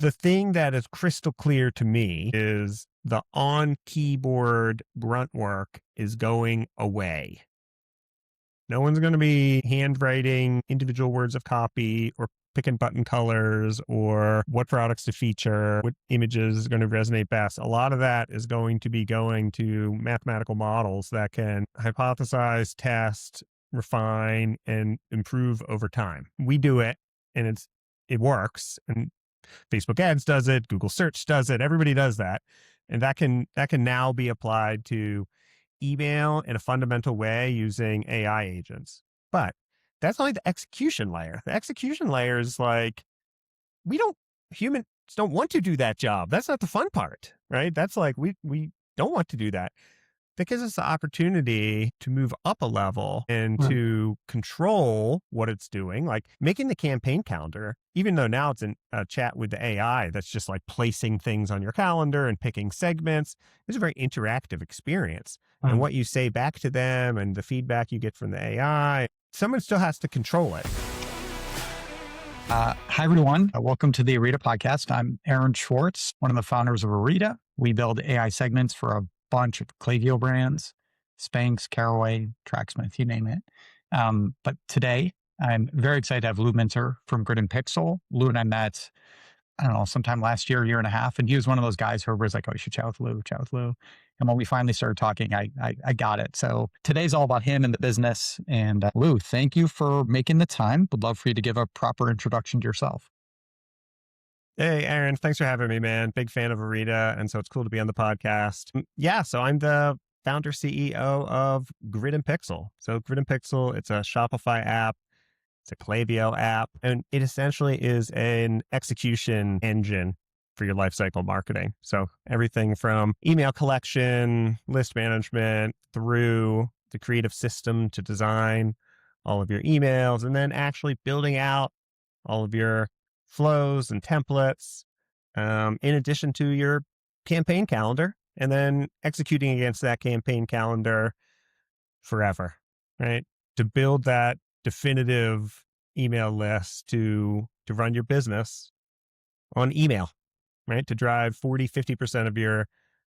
The thing that is crystal clear to me is the on-keyboard grunt work is going away. No one's going to be handwriting individual words of copy or picking button colors or what products to feature, what images is going to resonate best. A lot of that is going to be going to mathematical models that can hypothesize, test, refine, and improve over time. We do it and it works. And Facebook ads does it, Google search does it, everybody does that. And that can now be applied to email in a fundamental way using AI agents. But that's only the execution layer. The execution layer is like, humans don't want to do that job. That's not the fun part, right? That's like, we don't want to do that. That gives us the opportunity to move up a level and to control what it's doing, like making the campaign calendar, even though now it's in a chat with the AI that's just like placing things on your calendar and picking segments. It's a very interactive experience. And what you say back to them and the feedback you get from the AI, someone still has to control it. Hi, everyone. Welcome to the Orita Podcast. I'm Aaron Schwartz, one of the founders of Orita. We build AI segments for a bunch of Klaviyo brands, Spanx, Caraway, Tracksmith, you name it. But today, I'm very excited to have Lou Mintzer from Grid and Pixel. Lou and I met, I don't know, sometime last year and a half. And he was one of those guys who was like, oh, you should chat with Lou. And when we finally started talking, I got it. So today's all about him and the business. And Lou, thank you for making the time. Would love for you to give a proper introduction to yourself. Hey, Aaron, thanks for having me, man. Big fan of Orita. And so it's cool to be on the podcast. Yeah, so I'm the founder CEO of Grid and Pixel. So Grid and Pixel, it's a Shopify app. It's a Klaviyo app. And it essentially is an execution engine for your lifecycle marketing. So everything from email collection, list management, through the creative system to design all of your emails, and then actually building out all of your flows and templates, in addition to your campaign calendar, and then executing against that campaign calendar forever, right? To build that definitive email list to run your business on email, right? To drive 40, 50% of your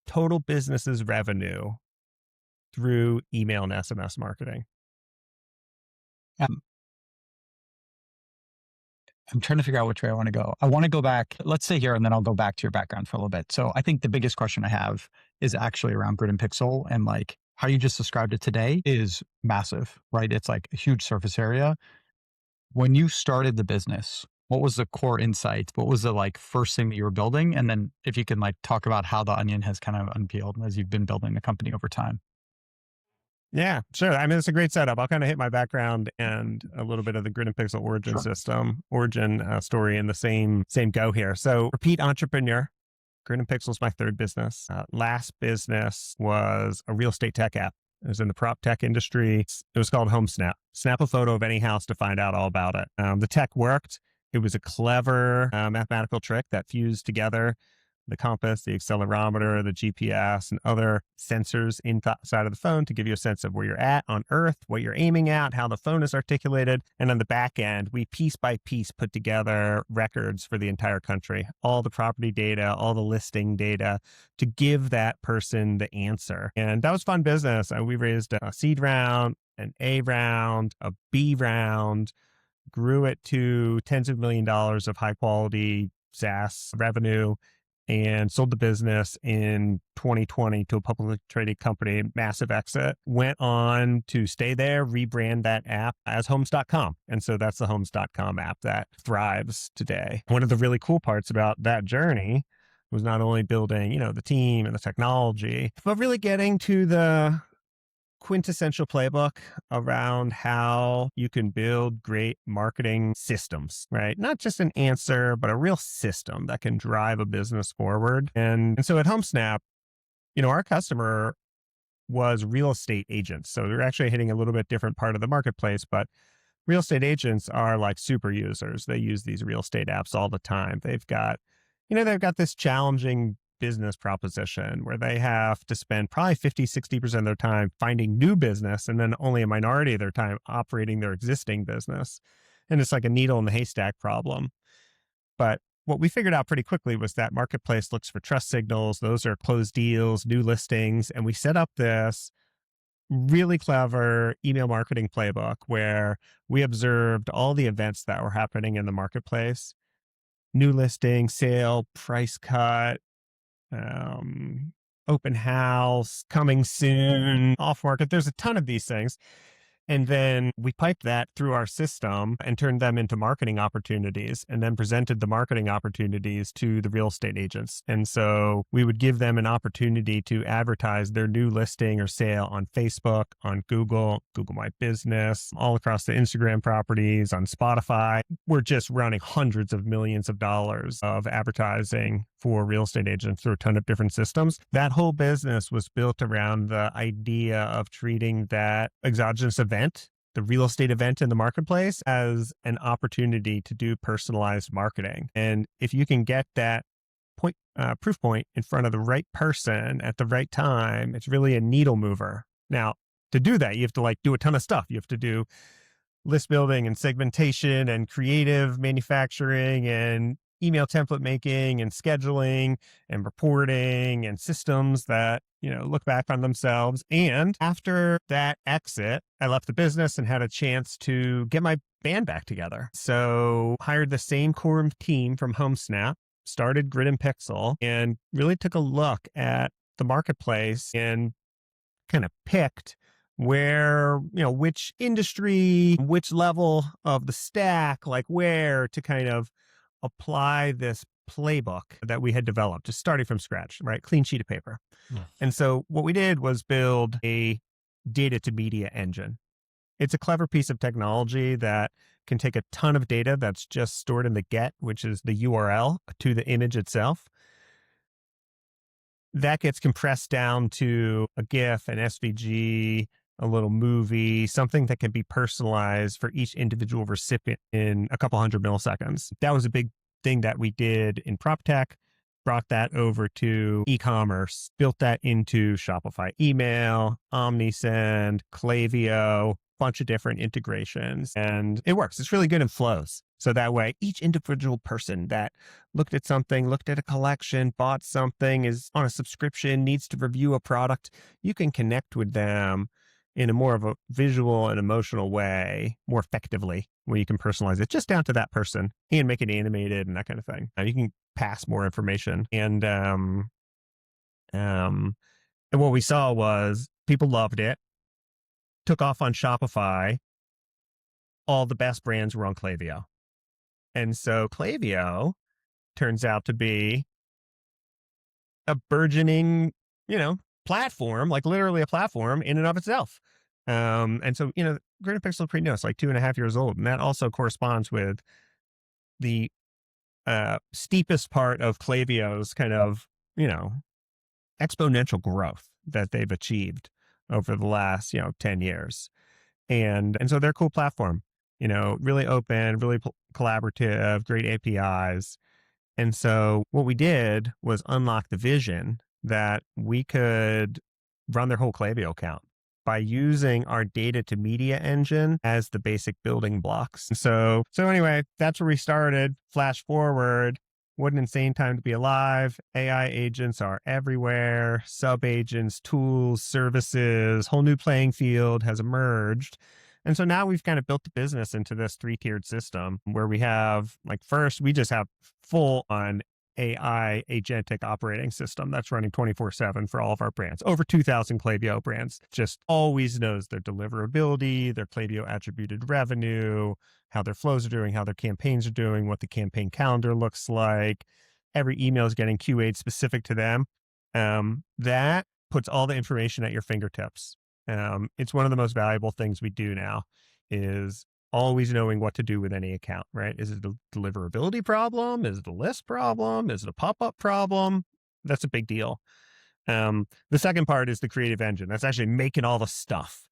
total business's revenue through email and SMS marketing. I'm trying to figure out which way I want to go. I want to go back, let's say here, and then I'll go back to your background for a little bit. So I think the biggest question I have is actually around Grid and Pixel, and like how you just described it today is massive, right? It's like a huge surface area. When you started the business, what was the core insight? What was the like first thing that you were building? And then if you can like talk about how the onion has kind of unpeeled as you've been building the company over time. Yeah, sure. I mean, it's a great setup. I'll kind of hit my background and a little bit of the Grid and Pixel origin story in the same go here. So repeat entrepreneur. Grid and Pixel is my third business. Last business was a real estate tech app. It was in the proptech industry. It was called HomeSnap. Snap a photo of any house to find out all about it. The tech worked. It was a clever mathematical trick that fused together the compass, the accelerometer, the GPS, and other sensors inside of the phone to give you a sense of where you're at on Earth, what you're aiming at, how the phone is articulated. And on the back end, we piece by piece put together records for the entire country, all the property data, all the listing data to give that person the answer. And that was fun business. We raised a seed round, an A round, a B round, grew it to tens of millions of dollars of high quality SaaS revenue, and sold the business in 2020 to a publicly traded company, massive exit. Went on to stay there, rebrand that app as homes.com. And so that's the homes.com app that thrives today. One of the really cool parts about that journey was not only building, the team and the technology, but really getting to the quintessential playbook around how you can build great marketing systems, right? Not just an answer, but a real system that can drive a business forward. And so at HomeSnap, our customer was real estate agents. So they're actually hitting a little bit different part of the marketplace, but real estate agents are like super users. They use these real estate apps all the time. They've got this challenging business proposition where they have to spend probably 50, 60% of their time finding new business and then only a minority of their time operating their existing business. And it's like a needle in the haystack problem. But what we figured out pretty quickly was that marketplace looks for trust signals. Those are closed deals, new listings. And we set up this really clever email marketing playbook where we observed all the events that were happening in the marketplace: new listing, sale, price cut, open house, coming soon, off market. There's a ton of these things. And then we piped that through our system and turned them into marketing opportunities, and then presented the marketing opportunities to the real estate agents. And so we would give them an opportunity to advertise their new listing or sale on Facebook, on Google, Google My Business, all across the Instagram properties, on Spotify. We're just running hundreds of millions of dollars of advertising for real estate agents through a ton of different systems. That whole business was built around the idea of treating that exogenous event, the real estate event in the marketplace, as an opportunity to do personalized marketing. And if you can get that proof point in front of the right person at the right time, it's really a needle mover. Now, to do that, you have to do a ton of stuff. You have to do list building and segmentation and creative manufacturing and email template making and scheduling and reporting and systems that, look back on themselves. And after that exit, I left the business and had a chance to get my band back together. So hired the same core team from HomeSnap, started Grid and Pixel, and really took a look at the marketplace and kind of picked where, which industry, which level of the stack, where to kind of apply this playbook that we had developed, just starting from scratch, right? Clean sheet of paper. Yeah. And so what we did was build a data to media engine. It's a clever piece of technology that can take a ton of data that's just stored in the GET, which is the URL to the image itself. That gets compressed down to a GIF, an SVG, a little movie, something that can be personalized for each individual recipient in a couple hundred milliseconds. That was a big thing that we did in proptech, brought that over to e-commerce, built that into Shopify email, OmniSend, Klaviyo, bunch of different integrations, and it works. It's really good and flows. So that way, each individual person that looked at something, looked at a collection, bought something, is on a subscription, needs to review a product, you can connect with them in a more of a visual and emotional way, more effectively, where you can personalize it just down to that person and make it animated and that kind of thing. You can pass more information. And what we saw was people loved it, took off on Shopify. All the best brands were on Klaviyo. And so Klaviyo turns out to be a burgeoning, platform, literally a platform in and of itself. And so, Grid and Pixel is pretty new. It's 2.5 years old. And that also corresponds with the steepest part of Klaviyo's kind of, exponential growth that they've achieved over the last, 10 years. And so they're a cool platform, really open, really collaborative, great APIs. And so what we did was unlock the vision that we could run their whole Klaviyo account by using our data to media engine as the basic building blocks. So anyway, that's where we started. Flash forward, what an insane time to be alive. AI agents are everywhere. Sub agents, tools, services, whole new playing field has emerged. And so now we've kind of built the business into this 3-tiered system where we have, first, we just have full on AI agentic operating system that's running 24/7 for all of our brands. Over 2,000 Klaviyo brands. Just always knows their deliverability, their Klaviyo attributed revenue, how their flows are doing, how their campaigns are doing, what the campaign calendar looks like. Every email is getting QA'd specific to them. That puts all the information at your fingertips. It's one of the most valuable things we do now is always knowing what to do with any account, right? Is it a deliverability problem? Is it a list problem? Is it a pop-up problem? That's a big deal. The second part is the creative engine. That's actually making all the stuff.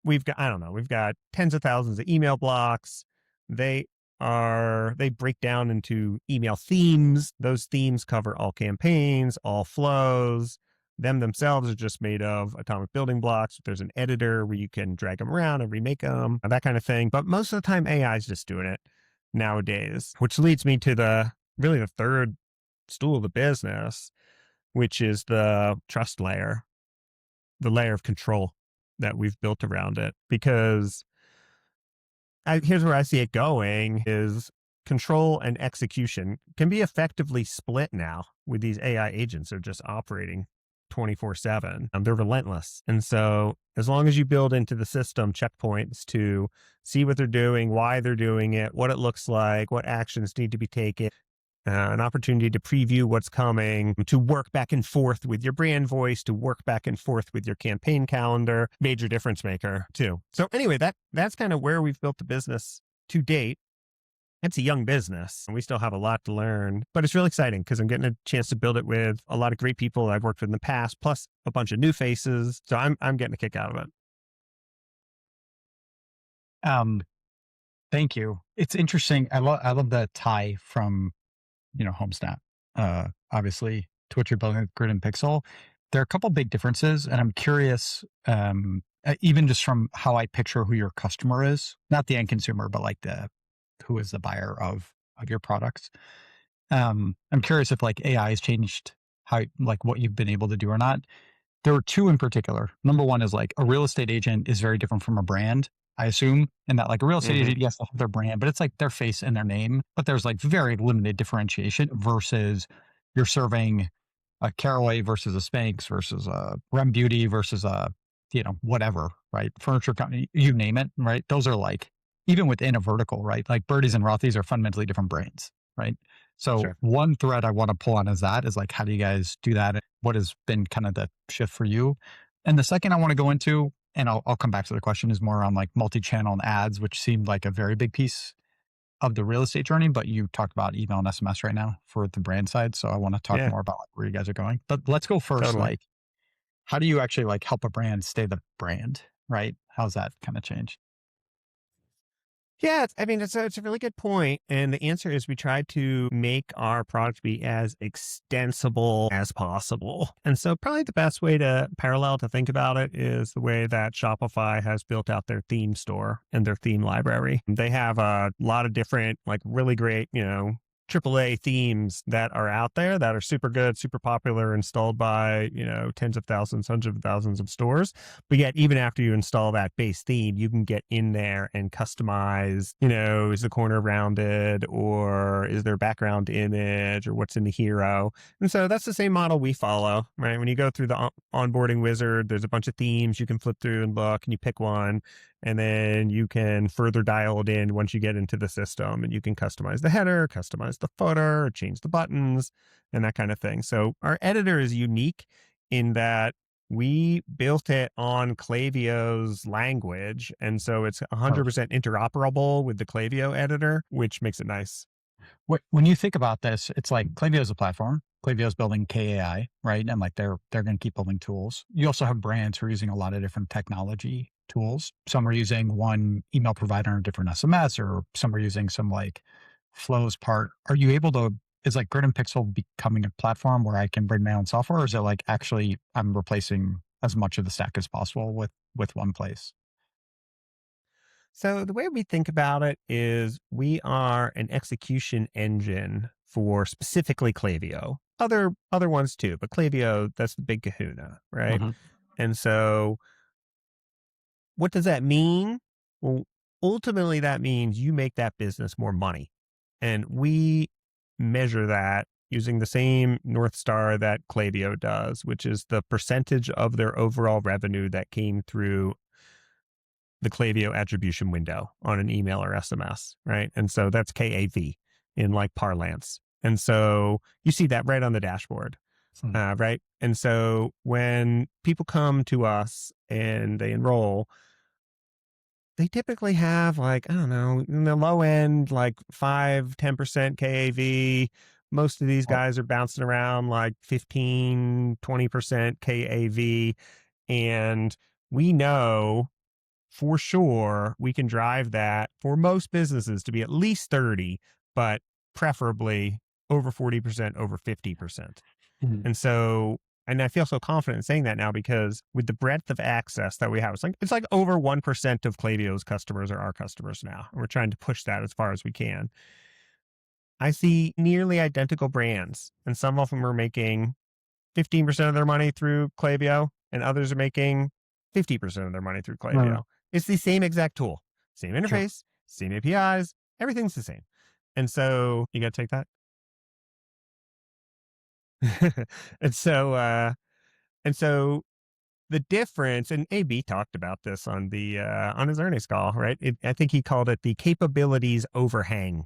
We've got tens of thousands of email blocks. They break down into email themes. Those themes cover all campaigns, all flows. Them themselves are just made of atomic building blocks. There's an editor where you can drag them around and remake them, that kind of thing. But most of the time, AI is just doing it nowadays, which leads me to the really the third stool of the business, which is the trust layer, the layer of control that we've built around it. Because here's where I see it going is control and execution can be effectively split now with these AI agents. They're just operating 24/7. They're relentless. And so as long as you build into the system checkpoints to see what they're doing, why they're doing it, what it looks like, what actions need to be taken, an opportunity to preview what's coming, to work back and forth with your brand voice, to work back and forth with your campaign calendar, major difference maker too. So anyway, that's kind of where we've built the business to date. It's a young business and we still have a lot to learn, but it's really exciting because I'm getting a chance to build it with a lot of great people I've worked with in the past, plus a bunch of new faces. So I'm getting a kick out of it. Thank you. It's interesting. I love the tie from, HomeSnap. Obviously to what you're building with Grid and Pixel. There are a couple big differences, and I'm curious, even just from how I picture who your customer is, not the end consumer, but like who is the buyer of your products. I'm curious if like AI has changed how, like what you've been able to do or not. There were two in particular. Number one is like a real estate agent is very different from a brand, I assume. And that like a real estate agent, yes, they have their brand, but it's like their face and their name. But there's like very limited differentiation versus you're serving a Caraway versus a Spanx versus a Rem Beauty versus a, whatever, right? Furniture company, you name it, right? Those are like, even within a vertical, right? Like Birdies and Rothy's are fundamentally different brands, right? So Sure. one thread I want to pull on is like, how do you guys do that? And what has been kind of the shift for you? And the second I want to go into, and I'll come back to the question, is more around like multi-channel and ads, which seemed like a very big piece of the real estate journey, but you talked about email and SMS right now for the brand side. So I want to talk Yeah, more about like where you guys are going. But let's go first, totally. like, how do you actually like help a brand stay the brand, right? How's that kind of change? Yeah, it's a really good point. And the answer is we try to make our product be as extensible as possible. And so probably the best way to parallel to think about it is the way that Shopify has built out their theme store and their theme library. They have a lot of different, like really great, AAA themes that are out there that are super good, super popular, installed by, tens of thousands, hundreds of thousands of stores. But yet, even after you install that base theme, you can get in there and customize, is the corner rounded or is there a background image or what's in the hero? And so that's the same model we follow, right? When you go through the onboarding wizard, there's a bunch of themes you can flip through and look and you pick one. And then you can further dial it in once you get into the system and you can customize the header, customize the footer, change the buttons and that kind of thing. So our editor is unique in that we built it on Klaviyo's language. And so it's 100% interoperable with the Klaviyo editor, which makes it nice. When you think about this, it's like Klaviyo is a platform. Klaviyo is building KAI, right? And like they're going to keep building tools. You also have brands who are using a lot of different technology tools. Some are using one email provider and a different SMS, or some are using some like flows part. Are you able to, is like Grid and Pixel becoming a platform where I can bring my own software? Or is it like actually I'm replacing as much of the stack as possible with one place? So the way we think about it is we are an execution engine for specifically Klaviyo. Other ones too, but Klaviyo, that's the big kahuna, right? Mm-hmm. And so what does that mean? Well, ultimately that means you make that business more money. And we measure that using the same North Star that Klaviyo does, which is the percentage of their overall revenue that came through the Klaviyo attribution window on an email or SMS, right? And so that's KAV in like parlance. And so you see that right on the dashboard, right? And so when people come to us and they enroll, they typically have like, I don't know, in the low end, like 5-10% KAV. Most of these guys are bouncing around like 15-20% KAV. And we know for sure we can drive that for most businesses to be at least 30, but preferably over 40%, over 50%. And so, and I feel so confident in saying that now because with the breadth of access that we have, it's like over 1% of Klaviyo's customers are our customers now. And we're trying to push that as far as we can. I see nearly identical brands, and some of them are making 15% of their money through Klaviyo, and others are making 50% of their money through Right. Klaviyo. It's the same exact tool, same Sure. interface, same APIs, everything's the same. And so you got to take that. and so, uh, and so the difference, and AB talked about this on the on his earnings call, right? I think he called it the capabilities overhang,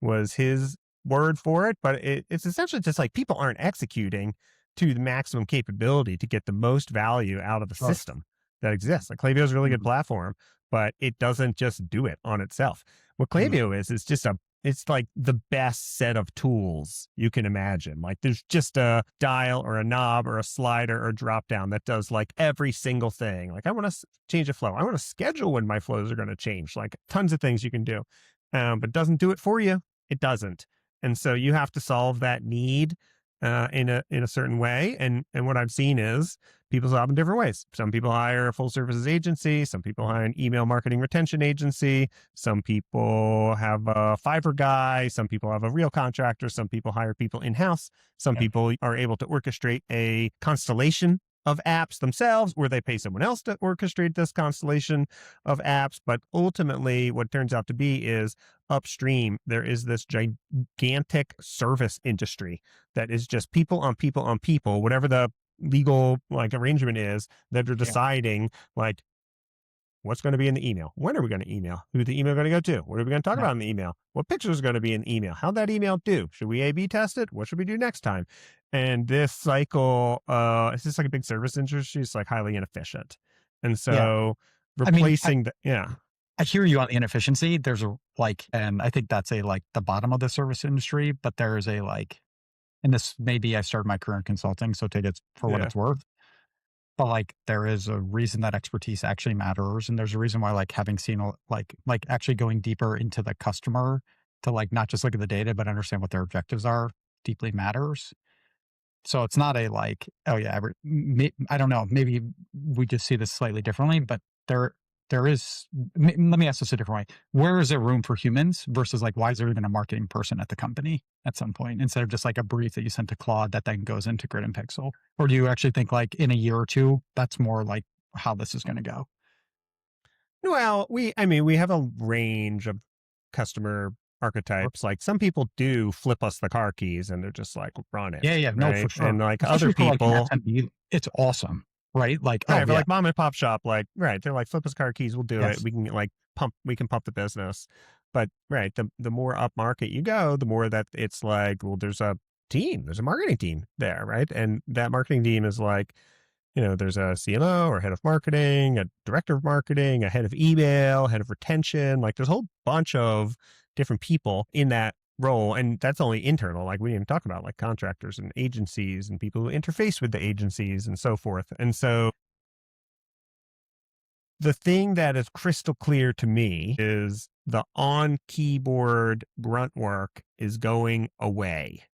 was his word for it. But it's essentially just like people aren't executing to the maximum capability to get the most value out of the Sure. system that exists. Like Klaviyo is a really good Mhm. platform, but it doesn't just do it on itself. What Mhm. Klaviyo is just it's like the best set of tools you can imagine. Like there's just a dial or a knob or a slider or drop down that does like every single thing. Like I want to change a flow. I want to schedule when my flows are going to change. Like tons of things you can do, but it doesn't do it for you. It doesn't. And so you have to solve that need in a certain way. And what I've seen is people solve in different ways. Some people hire a full services agency. Some people hire an email marketing retention agency. Some people have a Fiverr guy. Some people have a real contractor. Some people hire people in house. Some Yeah. people are able to orchestrate a constellation of apps themselves, or they pay someone else to orchestrate this constellation of apps. But ultimately, what it turns out to be is upstream, there is this gigantic service industry that is just people on people on people, whatever the legal like arrangement is, that are Yeah. deciding like what's going to be in the email, when are we going to email, who the email going to go to, what are we going to talk Yeah. about in the email, what pictures are going to be in the email, how'd that email do, should we A/B test it, what should we do next time? And this cycle, it's just like a big service industry. It's like highly inefficient, and Yeah. so I mean, replacing the yeah. I hear you on the inefficiency. There's a like, and I think that's a like the bottom of the service industry, but there is a like, and this maybe I started my career in consulting, so take it for what Yeah. it's worth. But like, there is a reason that expertise actually matters, and there's a reason why like having seen like actually going deeper into the customer to like not just look at the data but understand what their objectives are deeply matters. So it's not a like, oh yeah, I don't know, maybe we just see this slightly differently, but there is. Let me ask this a different way: where is there room for humans versus like why is there even a marketing person at the company at some point instead of just like a brief that you sent to Claude that then goes into Grid and Pixel? Or do you actually think like in a year or two that's more like how this is going to go? Well, I mean, we have a range of customer Or- archetypes. Like some people do flip us the car keys and they're just like, run Yeah, it. yeah, no, for Right. sure. And like other Especially for like an people, SMB, it's awesome, right? Like, oh right, for yeah, like mom and pop shop, like, right, they're like, flip us car keys, we'll do it. yes, We can like we can pump the business. But right, the more up market you go, the more that it's like, well, there's a marketing team there, right? And that marketing team is like, there's a CMO or head of marketing, a director of marketing, a head of email, head of retention. Like there's a whole bunch of different people in that role. And that's only internal. Like we didn't even talk about like contractors and agencies and people who interface with the agencies and so forth. And so the thing that is crystal clear to me is the on keyboard grunt work is going away.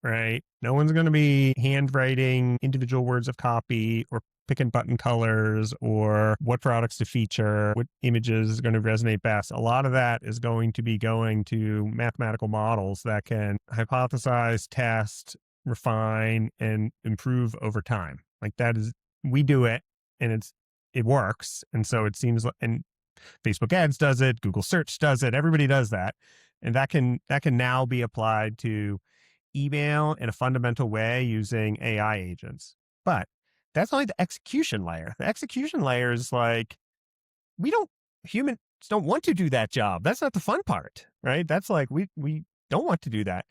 Right? No one's going to be handwriting individual words of copy or picking button colors or what products to feature, what images are going to resonate best. A lot of that is going to be going to mathematical models that can hypothesize, test, refine, and improve over time. Like that is, we do it and it works. And so it seems like, and Facebook ads does it, Google search does it, everybody does that. And that can now be applied to email in a fundamental way using AI agents. But that's only the execution layer. The execution layer is like, humans don't want to do that job. That's not the fun part, right? That's like, we don't want to do that.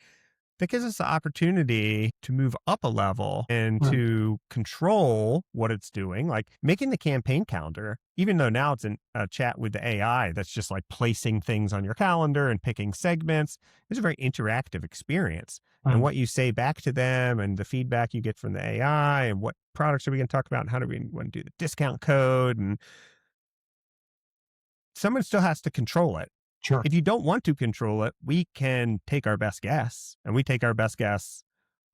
That gives us the opportunity to move up a level and right, to control what it's doing, like making the campaign calendar, even though now it's in a chat with the AI that's just like placing things on your calendar and picking segments. It's a very interactive experience. And right, what you say back to them and the feedback you get from the AI and what products are we going to talk about and how do we want to do the discount code, and someone still has to control it. sure, If you don't want to control it, we can take our best guess, and we take our best guess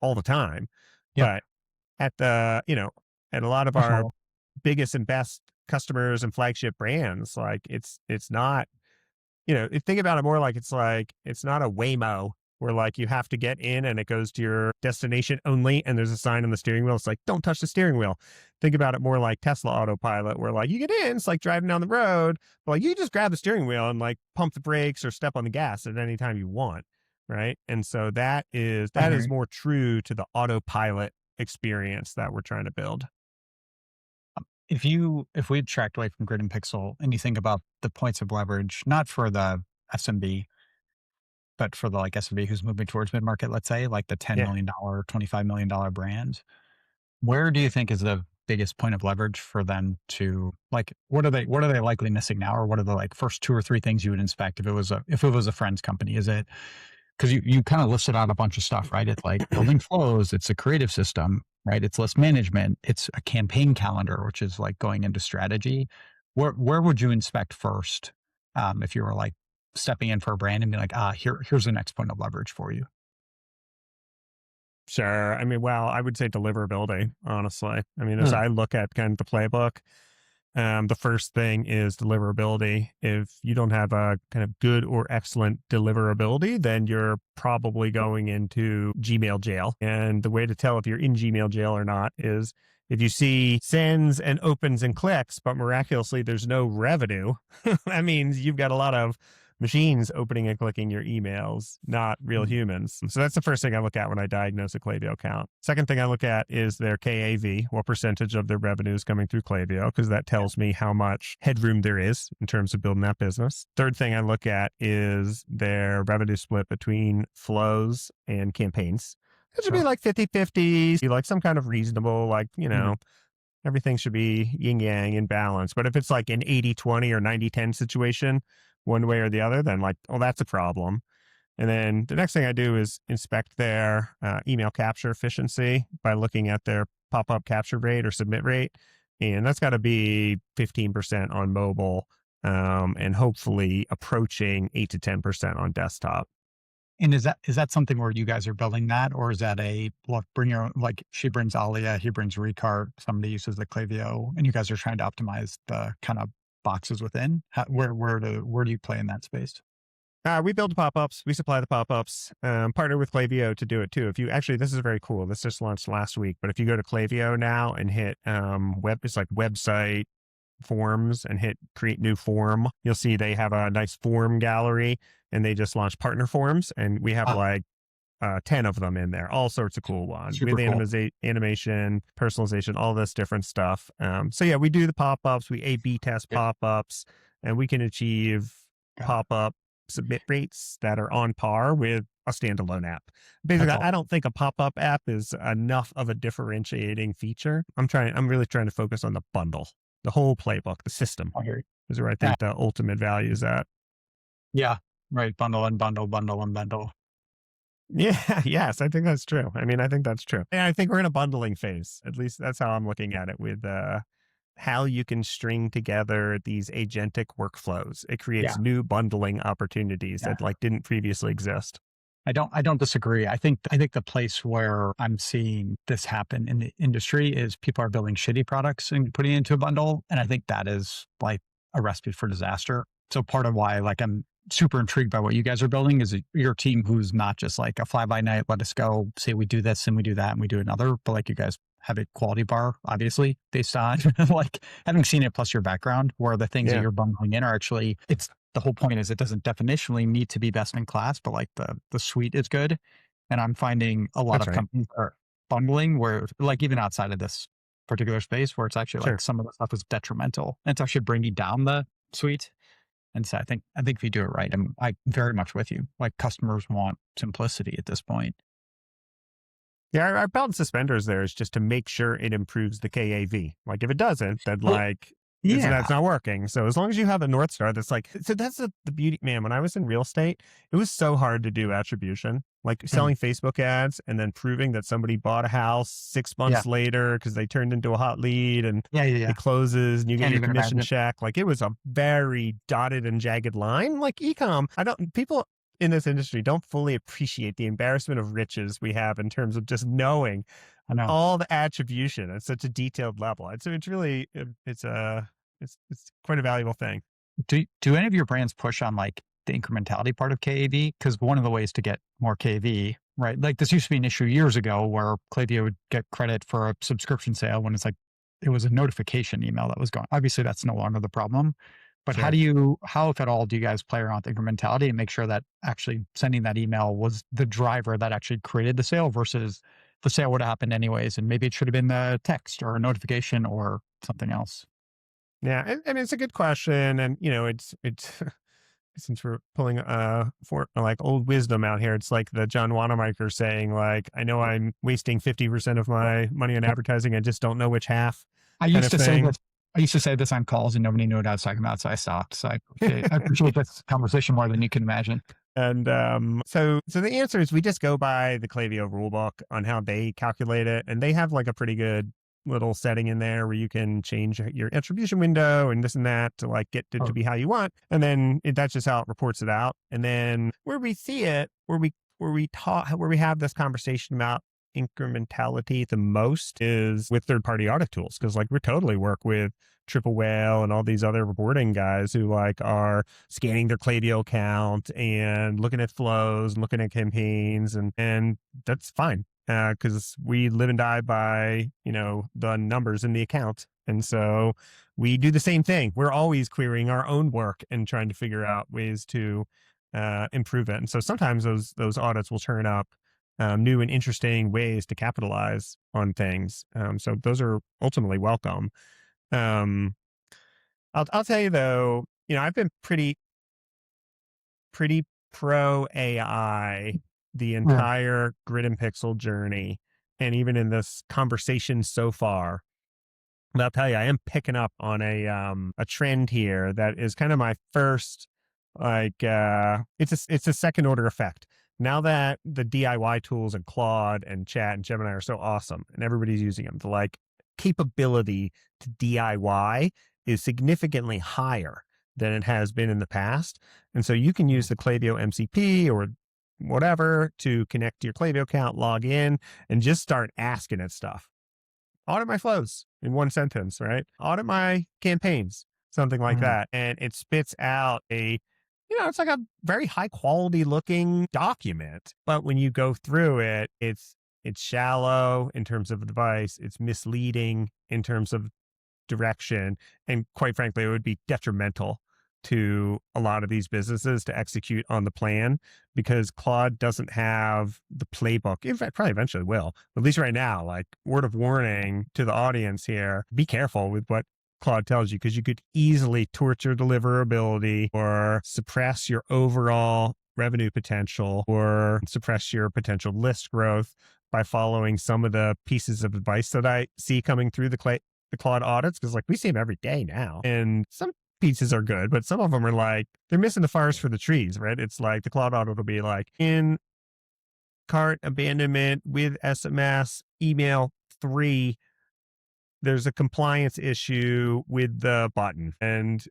all the time. yep, But at a lot of I our follow. biggest and best customers and flagship brands, like it's not think about it more like it's not a Waymo where like you have to get in and it goes to your destination only and there's a sign on the steering wheel. It's like, don't touch the steering wheel. Think about it more like Tesla autopilot where like you get in, it's like driving down the road, but like you just grab the steering wheel and like pump the brakes or step on the gas at any time you want. Right. And so that is more true to the autopilot experience that we're trying to build. If we abstract away from Grid and Pixel and you think about the points of leverage, not for the SMB, but for the like SMB who's moving towards mid-market, let's say like the $10 million, $25 million brand, where do you think is the biggest point of leverage for them to like, what are they likely missing now? Or what are the like first 2 or 3 things you would inspect if it was a friend's company? Is it, because you kind of listed out a bunch of stuff, right? It's like building flows, it's a creative system, right? It's list management, it's a campaign calendar, which is like going into strategy. Where would you inspect first if you were like stepping in for a brand and be like, here's the next point of leverage for you? Sure. I mean, well, I would say deliverability, honestly. I mean, as I look at kind of the playbook, the first thing is deliverability. If you don't have a kind of good or excellent deliverability, then you're probably going into Gmail jail. And the way to tell if you're in Gmail jail or not is if you see sends and opens and clicks, but miraculously there's no revenue, that means you've got a lot of machines opening and clicking your emails, not real humans. So that's the first thing I look at when I diagnose a Klaviyo account. Second thing I look at is their KAV, what percentage of their revenue is coming through Klaviyo, because that tells me how much headroom there is in terms of building that business. Third thing I look at is their revenue split between flows and campaigns. It should be like 50-50, be like some kind of reasonable, like, everything should be yin yang in balance. But if it's like an 80-20 or 90-10 situation, one way or the other, then like, oh, that's a problem. And then the next thing I do is inspect their email capture efficiency by looking at their pop-up capture rate or submit rate. And that's got to be 15% on mobile and hopefully approaching 8 to 10% on desktop. And is that something where you guys are building that, or is that a look, bring your own, like she brings Alia, he brings Recart, somebody uses the Klaviyo, and you guys are trying to optimize the kind of boxes within? Where do you play in that space? We build pop-ups. We supply the pop-ups. Partner with Klaviyo to do it too. This is very cool. This just launched last week, but if you go to Klaviyo now and hit it's like website forms and hit create new form, you'll see they have a nice form gallery and they just launched partner forms, and we have 10 of them in there, all sorts of cool ones with animation, personalization, all this different stuff. So yeah, we do the pop-ups, we A/B test pop-ups, and we can achieve pop-up submit rates that are on par with a standalone app. Basically, I don't think a pop-up app is enough of a differentiating feature. I'm really trying to focus on the bundle, the whole playbook, the system. Is where I think the ultimate value is at. Yeah, right. Bundle and bundle, bundle and bundle. Yeah, yes, I think that's true. I mean, I think that's true. And I think we're in a bundling phase. At least that's how I'm looking at it with how you can string together these agentic workflows. It creates new bundling opportunities that like didn't previously exist. I don't disagree. I think the place where I'm seeing this happen in the industry is people are building shitty products and putting it into a bundle. And I think that is like a recipe for disaster. So part of why like I'm super intrigued by what you guys are building is your team who's not just like a fly by night, let us go say we do this and we do that and we do another, but like you guys have a quality bar, obviously, based on like having seen it plus your background, where the things that you're bundling in are actually, it's the whole point is it doesn't definitionally need to be best in class, but like the suite is good. And I'm finding a lot of companies are bundling where like even outside of this particular space where it's actually like some of the stuff is detrimental. And it's actually bringing down the suite. And so I think if you do it right, I'm very much with you. Like customers want simplicity at this point. Yeah, our belt and suspenders there is just to make sure it improves the KAV. Like if it doesn't, then that's not working. So as long as you have a North Star, that's the beauty, man. When I was in real estate, it was so hard to do attribution, like selling Facebook ads and then proving that somebody bought a house 6 months later because they turned into a hot lead and it closes and you get your commission check. Like it was a very dotted and jagged line. Like ecom, people in this industry don't fully appreciate the embarrassment of riches we have in terms of just knowing all the attribution at such a detailed level. And so it's really, it's quite a valuable thing. Do any of your brands push on like the incrementality part of KAV? Because one of the ways to get more KAV, right? Like this used to be an issue years ago where Klaviyo would get credit for a subscription sale when it's like, it was a notification email that was going. Obviously, that's no longer the problem. But Sure. how, if at all, do you guys play around with incrementality and make sure that actually sending that email was the driver that actually created the sale versus the sale would have happened anyways? And maybe it should have been the text or a notification or something else. Yeah, I mean, it's a good question, and it's since we're pulling for like old wisdom out here, it's like the John Wanamaker saying, like, I know I'm wasting 50% of my money on advertising, I just don't know which half, I kind used of to say thing. this. I used to say this on calls and nobody knew what I was talking about, so I stopped. So I appreciate this conversation more than you can imagine. And so the answer is we just go by the Klaviyo rulebook on how they calculate it, and they have like a pretty good little setting in there where you can change your attribution window and this and that to like get it to be how you want, and then that's just how it reports it out. And then where we see it, where we have this conversation about incrementality the most is with third-party audit tools, because like we totally work with Triple Whale and all these other reporting guys who like are scanning their Klaviyo account and looking at flows and looking at campaigns, and that's fine because we live and die by the numbers in the account. And so we do the same thing. We're always querying our own work and trying to figure out ways to improve it. And so sometimes those audits will turn up new and interesting ways to capitalize on things. So those are ultimately welcome. I'll tell you though, I've been pretty pro AI the entire Grid and Pixel journey, and even in this conversation so far. But I'll tell you, I am picking up on a trend here that is kind of my first, like, it's a second order effect. Now that the DIY tools and Claude and Chat and Gemini are so awesome and everybody's using them, the like capability to DIY is significantly higher than it has been in the past. And so you can use the Klaviyo MCP or whatever to connect to your Klaviyo account, log in, and just start asking it stuff. Audit my flows in one sentence, right? Audit my campaigns, something like that. And it spits out it's like a very high quality looking document. But when you go through it, it's shallow in terms of advice. It's misleading in terms of direction. And quite frankly, it would be detrimental to a lot of these businesses to execute on the plan because Claude doesn't have the playbook. In fact, probably eventually will. But at least right now, like word of warning to the audience here, be careful with what Claude tells you, because you could easily torture deliverability or suppress your overall revenue potential or suppress your potential list growth by following some of the pieces of advice that I see coming through the Claude audits. Because like we see them every day now, and some pieces are good, but some of them are like, they're missing the forest for the trees, right? It's like the Claude audit will be like, in cart abandonment with SMS email 3, there's a compliance issue with the button. And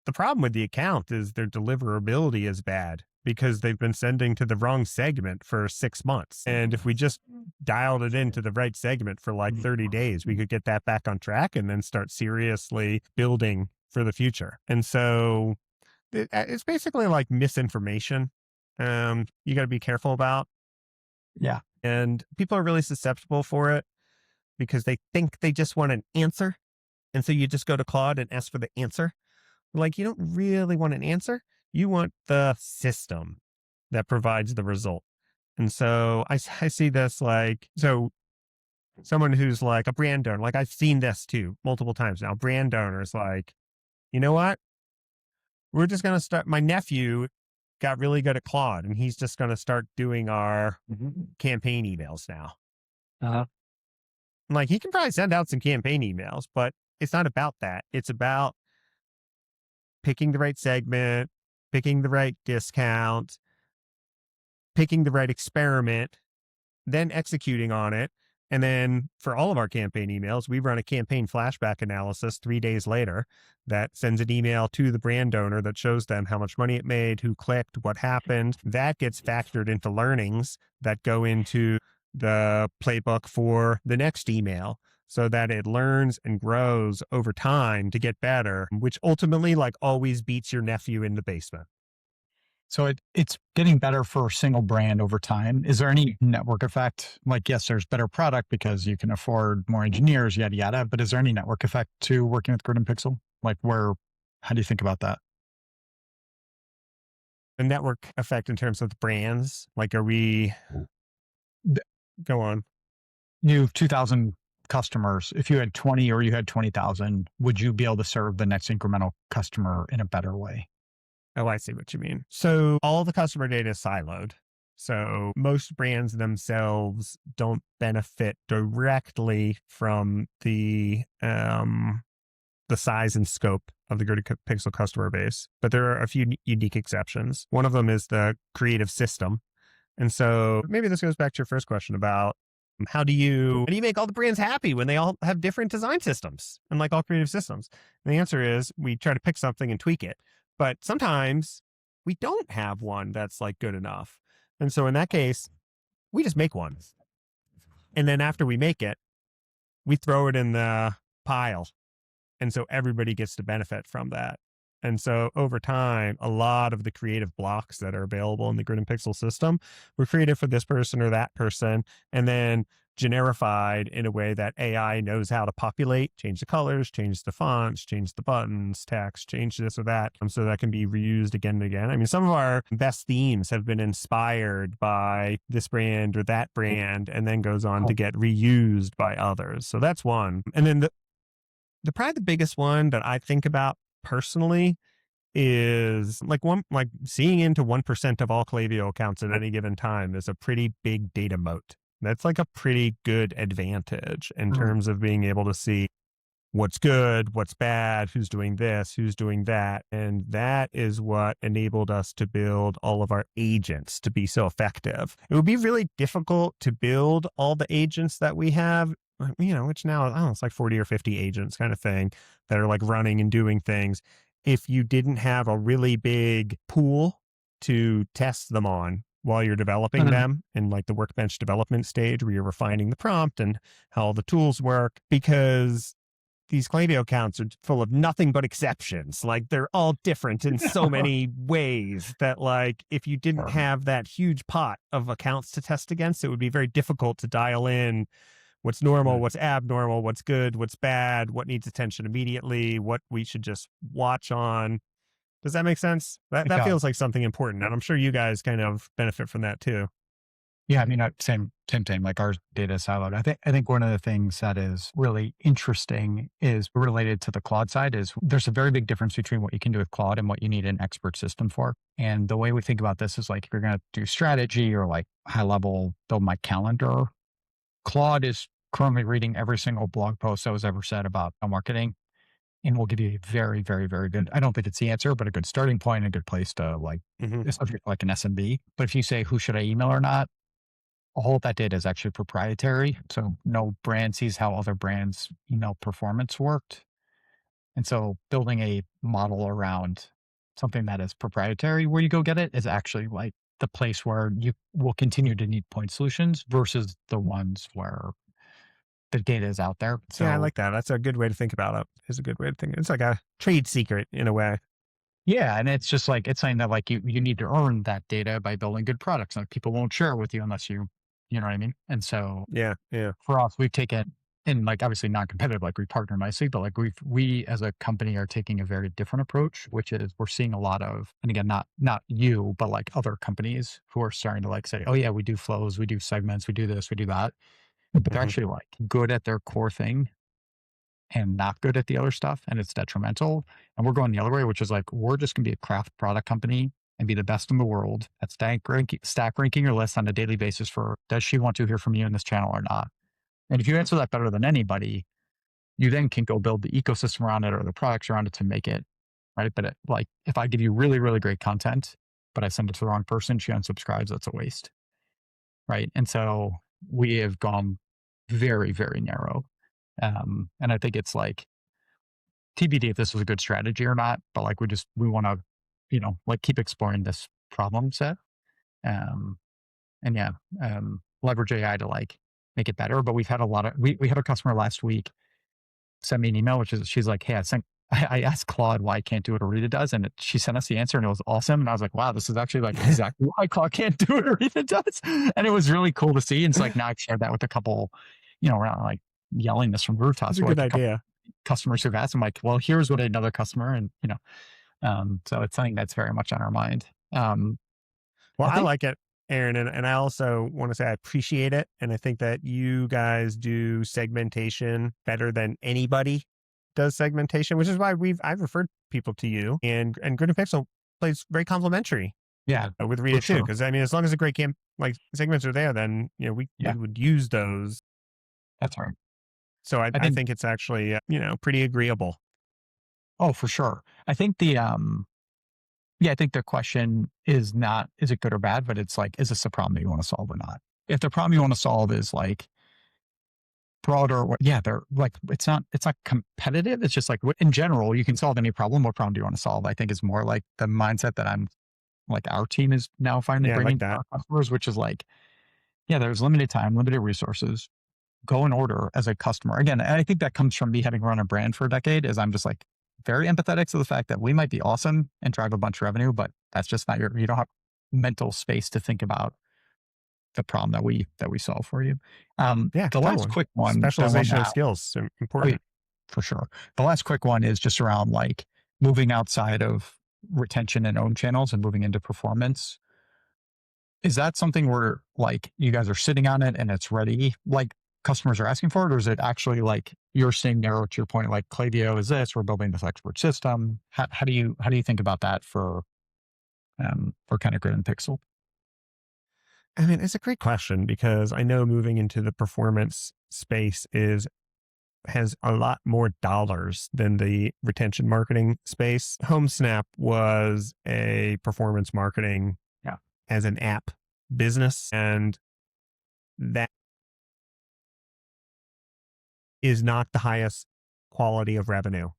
the problem with the account is their deliverability is bad because they've been sending to the wrong segment for 6 months. And if we just dialed it into the right segment for like 30 days, we could get that back on track and then start seriously building for the future. And so it's basically like misinformation. You got to be careful about. Yeah. And people are really susceptible for it because they think they just want an answer. And so you just go to Claude and ask for the answer. Like, you don't really want an answer. You want the system that provides the result. And so I see this like, so someone who's like a brand owner, like I've seen this too multiple times now. Brand owners like, you know what? We're just going to start. My nephew got really good at Claude and he's just going to start doing our campaign emails now. Like he can probably send out some campaign emails, but it's not about that. It's about picking the right segment, picking the right discount, picking the right experiment, then executing on it. And then for all of our campaign emails, we run a campaign flashback analysis 3 days later that sends an email to the brand owner that shows them how much money it made, who clicked, what happened. That gets factored into learnings that go into the playbook for the next email. so that it learns and grows over time to get better, which ultimately like always beats your nephew in the basement. So it's getting better for a single brand over time. Is there any network effect? Like, yes, there's better product because you can afford more engineers, yada, yada. But is there any network effect to working with Grid and Pixel? Like how do you think about that? The network effect in terms of the brands, like are we, Th- go on. You have 2,000 customers. If you had 20 or you had 20,000, would you be able to serve the next incremental customer in a better way? Oh, I see what you mean. So all the customer data is siloed. So most brands themselves don't benefit directly from the size and scope of the Grid Pixel customer base, but there are a few unique exceptions. One of them is the creative system. And so maybe this goes back to your first question about how do you make all the brands happy when they all have different design systems and like all creative systems? And the answer is we try to pick something and tweak it. But sometimes we don't have one that's like good enough. And so in that case, we just make one. And then after we make it, we throw it in the pile. And so everybody gets to benefit from that. And so over time, a lot of the creative blocks that are available in the Grid and Pixel system were created for this person or that person, and then generified in a way that AI knows how to populate, change the colors, change the fonts, change the buttons, text, change this or that, so that can be reused again and again. I mean, some of our best themes have been inspired by this brand or that brand, and then goes on to get reused by others. So that's one. And then probably the biggest one that I think about personally is like seeing into 1% of all Klaviyo accounts at any given time is a pretty big data moat. That's like a pretty good advantage in terms of being able to see what's good, what's bad, who's doing this, who's doing that. And that is what enabled us to build all of our agents to be so effective. It would be really difficult to build all the agents that we have, which now, I don't know, it's like 40 or 50 agents kind of thing that are like running and doing things. If you didn't have a really big pool to test them on while you're developing them in like the workbench development stage where you're refining the prompt and how all the tools work, because these Klaviyo accounts are full of nothing but exceptions. Like they're all different in so many ways that like, if you didn't have that huge pot of accounts to test against, it would be very difficult to dial in what's normal, what's abnormal, what's good, what's bad, what needs attention immediately, what we should just watch on. Does that make sense? That feels like something important. And I'm sure you guys kind of benefit from that too. Yeah, I mean, same. Like our data is siloed. I think one of the things that is really interesting is related to the Claude side is there's a very big difference between what you can do with Claude and what you need an expert system for. And the way we think about this is like, if you're going to do strategy or like high level, build my calendar, Claude is currently reading every single blog post that was ever said about marketing. And we'll give you a very, very, very good, I don't think it's the answer, but a good starting point, a good place to like, a subject like an SMB. But if you say, who should I email or not? All of that data is actually proprietary. So no brand sees how other brands' email performance worked. And so building a model around something that is proprietary where you go get it is actually like the place where you will continue to need point solutions versus the ones where the data is out there. So yeah, I like that. That's a good way to think about it. It's a good way to think. It's like a trade secret in a way. yeah, and it's just like, it's saying that like you need to earn that data by building good products. Like people won't share it with you unless you know what I mean? And so Yeah. for us, we've taken, and like obviously non-competitive, like we partner nicely, but like we as a company are taking a very different approach, which is we're seeing a lot of, and again, not you, but like other companies who are starting to like say, oh yeah, we do flows, we do segments, we do this, we do that. But they're actually like good at their core thing and not good at the other stuff. And it's detrimental. And we're going the other way, which is like, we're just going to be a craft product company and be the best in the world at stack ranking your list on a daily basis for, does she want to hear from you in this channel or not? And if you answer that better than anybody, you then can go build the ecosystem around it or the products around it to make it right. But like, if I give you really, really great content, but I send it to the wrong person, she unsubscribes, that's a waste. Right. And so we have gone very, very narrow. And I think it's like TBD if this was a good strategy or not, but like we want to, like keep exploring this problem set. And yeah, leverage AI to like make it better. But we've had we had a customer last week send me an email, she's like, hey, I asked Claude why I can't do what Orita does. And she sent us the answer and it was awesome. And I was like, wow, this is actually like exactly why Claude can't do what Orita does. And it was really cool to see. And it's like, now I've shared that with a couple, around like yelling this from rooftops. That's a good idea. Customers who've asked, I'm like, well, here's what another customer, and so it's something that's very much on our mind. Well, I like it, Aaron, and I also want to say I appreciate it, and I think that you guys do segmentation better than anybody does segmentation, which is why I've referred people to you, and Grid and Pixel plays very complementary. Yeah, with Rita too, because I mean, as long as a great game like segments are there, then we would use those. That's right. So I think it's actually pretty agreeable. Oh, for sure. I think I think the question is not, is it good or bad, but it's like, is this a problem that you want to solve or not? If the problem you want to solve is like broader, they're like, it's not competitive. It's just like, in general, you can solve any problem. What problem do you want to solve? I think is more like the mindset that our team is now finally bringing to our customers, which is like, there's limited time, limited resources. Go in order as a customer. Again, I think that comes from me having run a brand for a decade, is I'm just like very empathetic to the fact that we might be awesome and drive a bunch of revenue, but that's just not you don't have mental space to think about the problem that we solve for you. The last quick one, specialization of skills, important. For sure. The last quick one is just around like moving outside of retention and own channels and moving into performance. Is that something where like you guys are sitting on it and it's ready, like customers are asking for it, or is it actually like you're saying narrow to your point, like Klaviyo is this, we're building this expert system? How do you think about that for kind of Grid and Pixel? I mean, it's a great question, because I know moving into the performance space has a lot more dollars than the retention marketing space. HomeSnap was a performance marketing as an app business, and that is not the highest quality of revenue,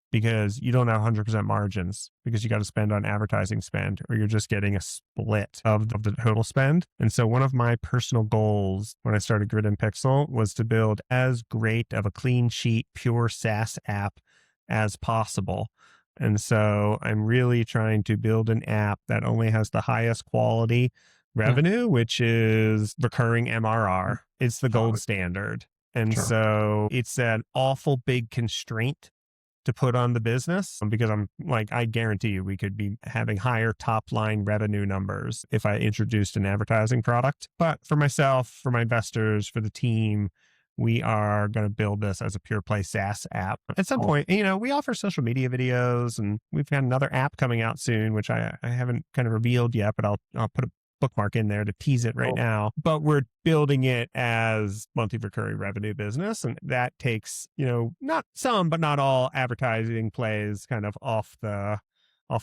because you don't have 100% margins, because you got to spend on advertising spend, or you're just getting a split of the total spend. And so one of my personal goals when I started Grid and Pixel was to build as great of a clean sheet, pure SaaS app as possible. And so I'm really trying to build an app that only has the highest quality revenue, which is recurring MRR. It's the gold standard. And so it's an awful big constraint to put on the business, because I'm like, I guarantee you we could be having higher top line revenue numbers if I introduced an advertising product. But for myself, for my investors, for the team, we are going to build this as a pure play SaaS app. At some point, we offer social media videos, and we've got another app coming out soon, which I haven't kind of revealed yet, but I'll put a bookmark in there to tease it right now. But we're building it as monthly recurring revenue business, and that takes not some but not all advertising plays kind of off the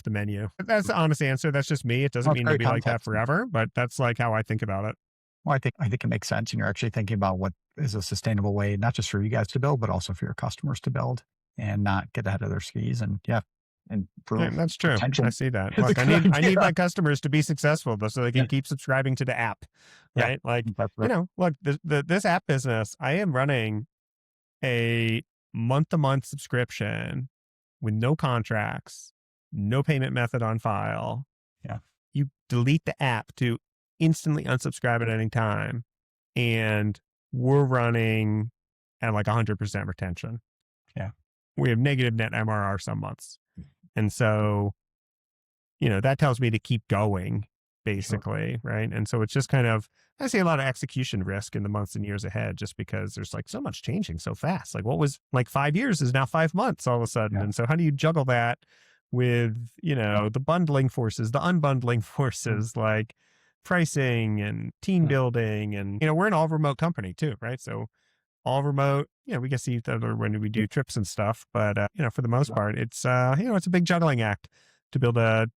menu. That's the honest answer. That's just me. It doesn't mean to be like that forever, but that's like how I think about it. Well, I think it makes sense, and you're actually thinking about what is a sustainable way, not just for you guys to build, but also for your customers to build, and not get ahead of their skis. And that's true. I see that. Look, I need my customers to be successful, so they can keep subscribing to the app, right? Like, look, this app business, I am running a month-to-month subscription with no contracts, no payment method on file. Yeah. You delete the app to instantly unsubscribe at any time, and we're running at like 100% retention. Yeah. We have negative net MRR some months. And so, that tells me to keep going, basically, right? And so it's just kind of, I see a lot of execution risk in the months and years ahead, just because there's like so much changing so fast. Like what was like 5 years is now 5 months all of a sudden. Yeah. And so how do you juggle that with, the bundling forces, the unbundling forces, like pricing and team building? And, we're an all remote company too, right? So all remote, we can see each other when we do trips and stuff, but for the most part, it's it's a big juggling act to build an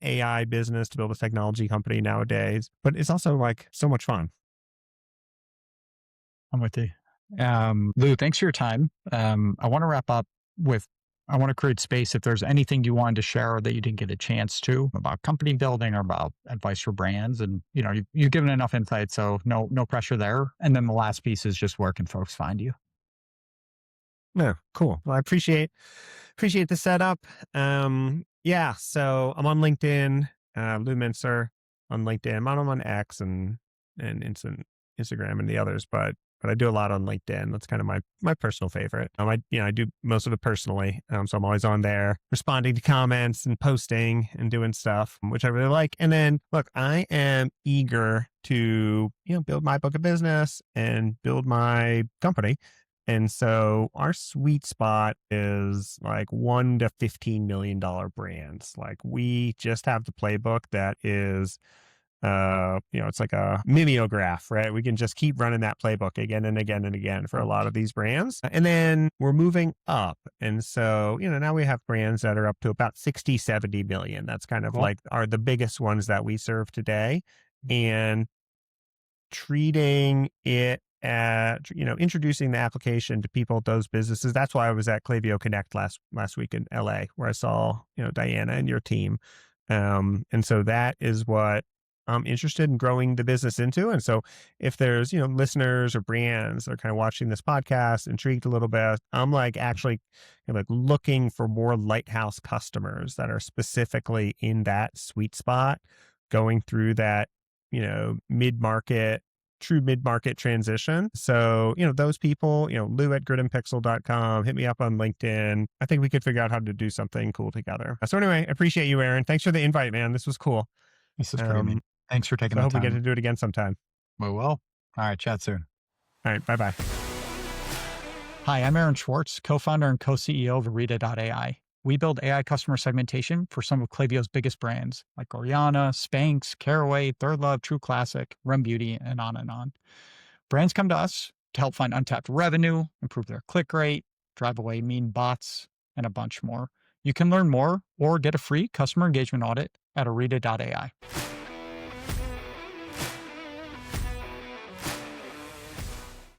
AI business, to build a technology company nowadays, but it's also like so much fun. I'm with you. Lou, thanks for your time. I want to wrap up with I want to create space if there's anything you wanted to share that you didn't get a chance to about company building or about advice for brands. And, you've given enough insight, so no pressure there. And then the last piece is just where can folks find you? Yeah, cool. Well, I appreciate the setup. So I'm on LinkedIn, Lou Mintzer on LinkedIn. I'm on X and Instagram and the others, but I do a lot on LinkedIn. That's kind of my personal favorite. I do most of it personally. So I'm always on there responding to comments and posting and doing stuff, which I really like. And then look, I am eager to, build my book of business and build my company. And so our sweet spot is like $1 to $15 million brands. Like we just have the playbook that is, it's like a mimeograph, right? We can just keep running that playbook again and again and again for a lot of these brands. And then we're moving up. And so, now we have brands that are up to about 60, 70 million. That's kind of like are the biggest ones that we serve today. And treating it introducing the application to people, those businesses. That's why I was at Klaviyo Connect last week in LA, where I saw, Diana and your team. And so that is what I'm interested in growing the business into. And so if there's, listeners or brands that are kind of watching this podcast, intrigued a little bit, I'm like actually looking for more lighthouse customers that are specifically in that sweet spot, going through that, true mid-market transition. So, those people, Lou at gritandpixel.com, hit me up on LinkedIn. I think we could figure out how to do something cool together. So anyway, I appreciate you, Aaron. Thanks for the invite, man. This was cool. This is great, man. Thanks for taking the time. I hope we get to do it again sometime. We will. All right, chat soon. All right, bye-bye. Hi, I'm Aaron Schwartz, co-founder and co-CEO of Orita.ai. We build AI customer segmentation for some of Klaviyo's biggest brands like Oriana, Spanx, Caraway, Third Love, True Classic, Run Beauty, and on and on. Brands come to us to help find untapped revenue, improve their click rate, drive away mean bots, and a bunch more. You can learn more or get a free customer engagement audit at Orita.ai.